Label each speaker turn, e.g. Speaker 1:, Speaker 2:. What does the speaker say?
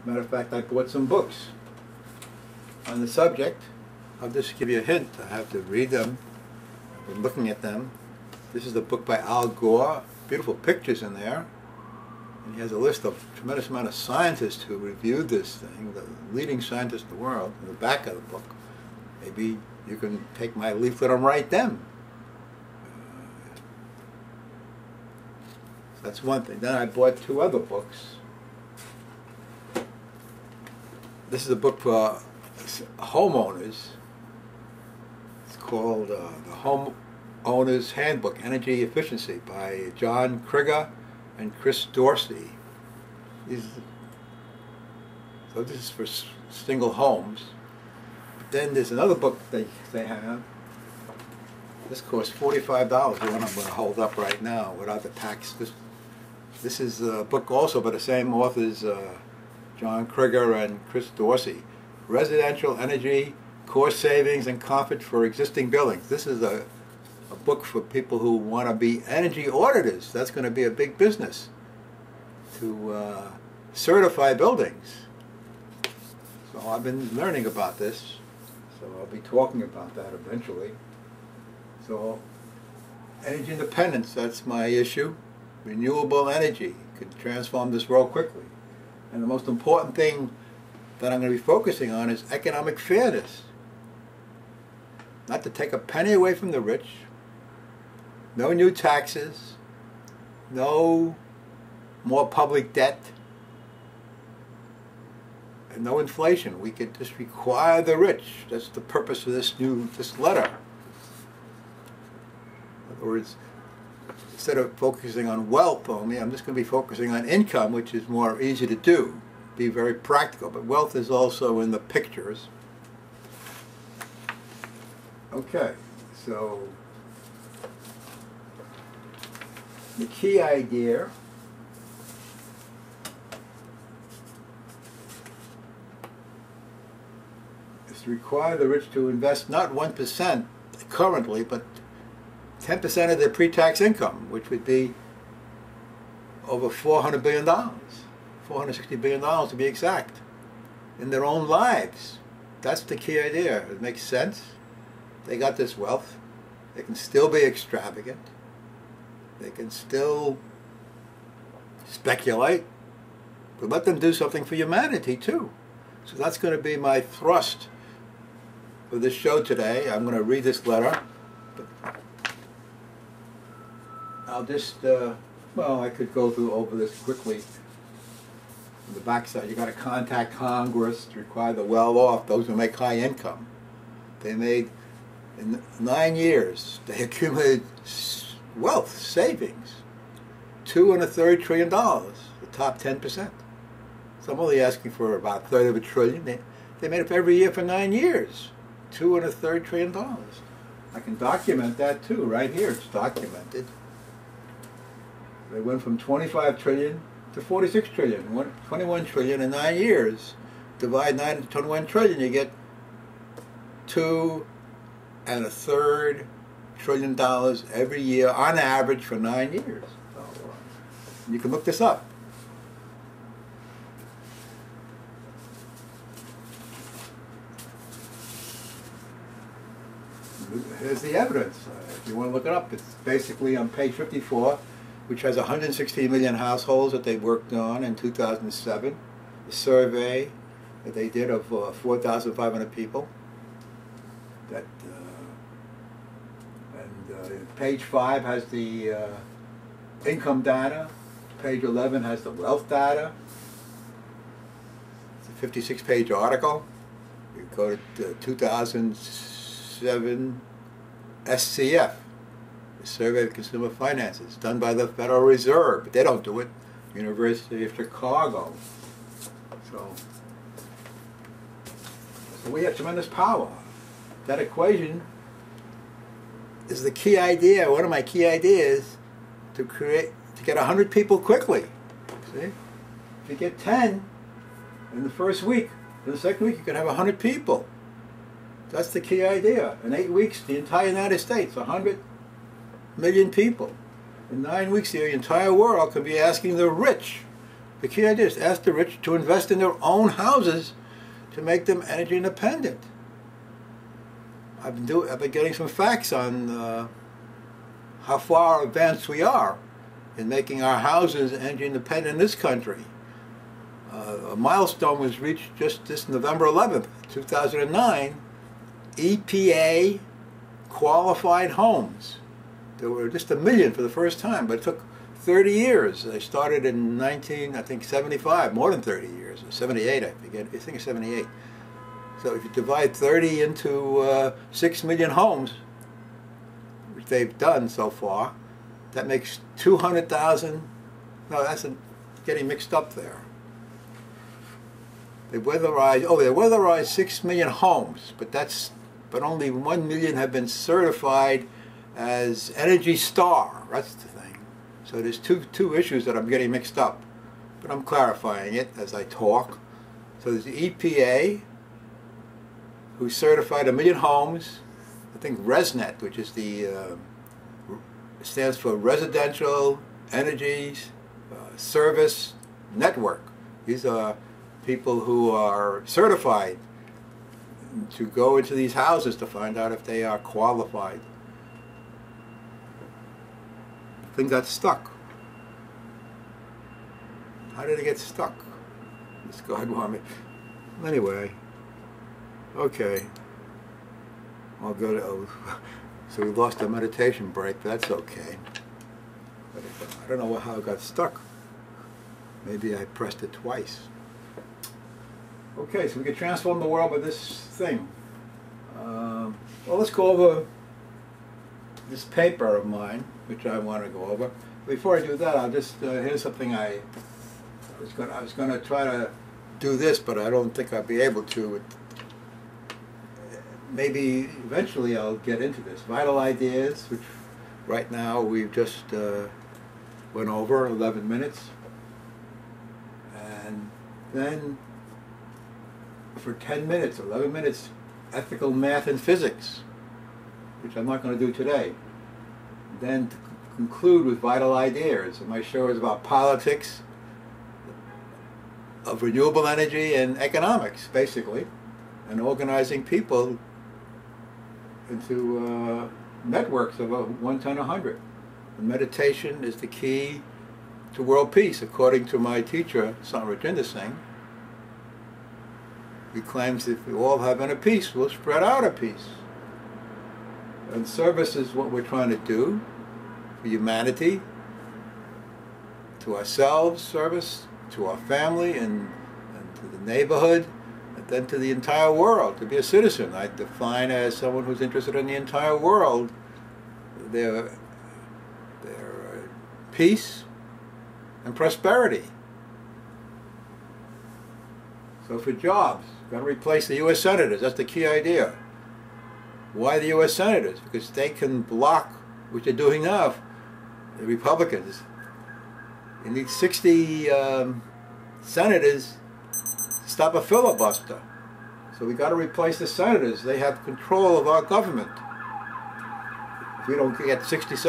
Speaker 1: Matter of fact, I bought some books on the subject. I'll just give you a hint. I have to read them. I've been looking at them. This is a book by Al Gore. Beautiful pictures in there. And he has a list of a tremendous amount of scientists who reviewed this thing, the leading scientists in the world, in the back of the book. Maybe you can take my leaflet and write them. That's one thing. Then I bought two other books. This is a book for homeowners. It's called The Homeowner's Handbook, Energy Efficiency by John Krieger and Chris Dorsey. So this is for single homes. But then there's another book they have. This costs $45, the one I'm going to hold up right now without the tax. This is a book also by the same authors, John Krieger and Chris Dorsey. Residential Energy, Cost Savings and Comfort for Existing Buildings. This is a book for people who want to be energy auditors. That's going to be a big business, to certify buildings. So I've been learning about this, so I'll be talking about that eventually. So energy independence, that's my issue. Renewable energy could transform this world quickly. And the most important thing that I'm going to be focusing on is economic fairness. Not to take a penny away from the rich, no new taxes, no more public debt, and no inflation. We could just require the rich. That's the purpose of this letter. In other words, instead of focusing on wealth only, I'm just going to be focusing on income, which is more easy to do, be very practical. But wealth is also in the pictures. Okay, so the key idea is to require the rich to invest not 1% currently, but 10% of their pre-tax income, which would be over $400 billion, $460 billion to be exact, in their own lives. That's the key idea. It makes sense. They got this wealth. They can still be extravagant. They can still speculate. But let them do something for humanity too. So that's going to be my thrust for this show today. I'm going to read this letter. I'll just, well, I could go over this quickly. On the backside, you got to contact Congress to require the well-off, those who make high income. They made, in 9 years, they accumulated wealth, savings, $2.33 trillion, the top 10%. So I'm only asking for about $1/3 of a trillion. They made up every year for 9 years, $2.33 trillion. I can document that too, right here, it's documented. They went from 25 trillion to 46 trillion, 21 trillion in 9 years. Divide 9 into 21 trillion, you get $2.33 trillion every year on average for 9 years. So, you can look this up. Here's the evidence. If you want to look it up, it's basically on page 54. Which has 116 million households that they worked on in 2007. The survey that they did of 4,500 people. That page 5 has the income data. Page 11 has the wealth data. It's a 56-page article. You go to 2007 SCF. The Survey of Consumer Finances, done by the Federal Reserve, but they don't do it. University of Chicago. So we have tremendous power. That equation is the key idea. One of my key ideas to get 100 people quickly. See, if you get 10 in the first week, in the second week you can have 100 people. That's the key idea. In 8 weeks, the entire United States, 100 million people. In 9 weeks, the entire world could be asking the rich The key idea is ask the rich to invest in their own houses to make them energy independent. I've been getting some facts on how far advanced we are in making our houses energy independent in this country. A milestone was reached just this November 11th, 2009. EPA qualified homes. There were just 1 million for the first time, but it took 30 years. They started in 75, more than 30 years, 78, I forget. I think it's 78. So if you divide 30 into 6 million homes, which they've done so far, that makes 200,000. No, that's getting mixed up there. They weatherized 6 million homes, but only 1 million have been certified as Energy Star. That's the thing. So there's two issues that I'm getting mixed up, but I'm clarifying it as I talk. So there's the EPA, who certified 1 million homes. I think ResNet, which is stands for Residential Energy Service Network. These are people who are certified to go into these houses to find out if they are qualified. The thing got stuck. How did it get stuck? This God want me. Anyway, okay. I'll go to. So we lost a meditation break. But that's okay. But I don't know how it got stuck. Maybe I pressed it twice. Okay, so we can transform the world with this thing. Well, let's go over this paper of mine, which I want to go over. Before I do that, I'll just here's something I was going to try to do this, but I don't think I'll be able to. Maybe eventually I'll get into this. Vital ideas, which right now we've just went over 11 minutes, and then for 10 minutes, 11 minutes, ethical math and physics, which I'm not going to do today. Then to conclude with vital ideas. And my show is about politics of renewable energy and economics, basically, and organizing people into networks of 1 to 100. And meditation is the key to world peace, according to my teacher, Richest Singh. He claims if we all have inner peace, we'll spread out of peace. And service is what we're trying to do for humanity, to ourselves, service, to our family, and to the neighborhood, and then to the entire world, to be a citizen. I define as someone who's interested in the entire world, their peace and prosperity. So for jobs, got to replace the U.S. Senators. That's the key idea. Why the U.S. Senators? Because they can block, which they're doing now, the Republicans. You need 60 senators to stop a filibuster. So we got to replace the senators. They have control of our government. If we don't get 60 senators,